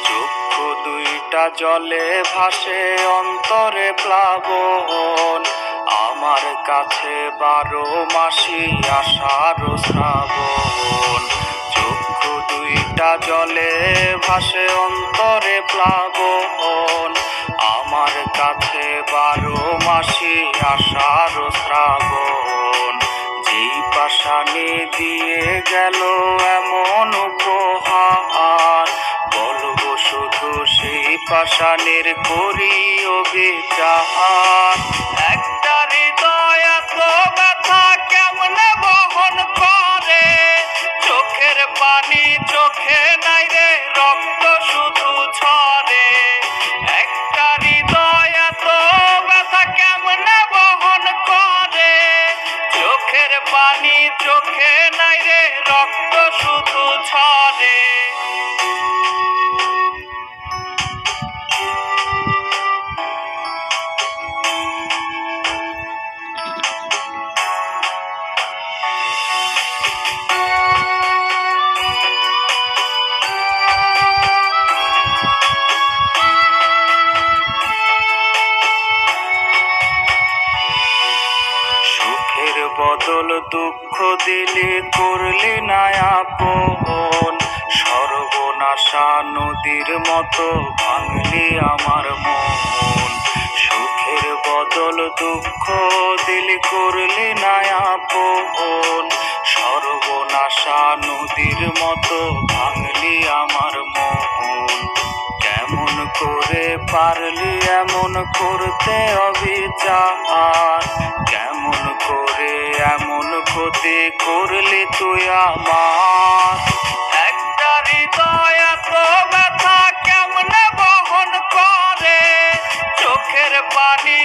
চক্ষু দুইটা জলে ভাসে অন্তরে প্লাবন, আমার কাছে 12 মাসি আষাঢ় শ্রাবণ। চক্ষু দুইটা জলে ভাসে অন্তরে প্লাবন, আমার কাছে 12 মাসি আষাঢ় শ্রাবণ। যেই পাষাণে দিয়ে গেল এমন উপহার, বলবো শুধু সেই পাষাণের করিও বিচার। একটা হৃদয় এত ব্যথা কেমনে বহন করে, চোখের পানি চোখে নাই রে, রক্ত শুধু ঝরে। একটা হৃদয় এত ব্যথা কেমনে বহন করে, চোখের পানি চোখে নাই রে, রক্ত শুধু ঝরে। সুখের বদল দুঃখ দিলি করলি না আপন, সর্বনাশা নদীর মতো ভাঙলি আমার মন। সুখের বদল দুঃখ দিলি করলি না আপন, সর্বনাশা নদীর মতো ভাঙলি আমার মন। কেমন করে পারলি এমন করতে অবিচার, কেমন করে এমন ক্ষতি করলি তুই আমার। একটা হৃদয় এত ব্যথা কেমনে বহন করে, চোখের পানি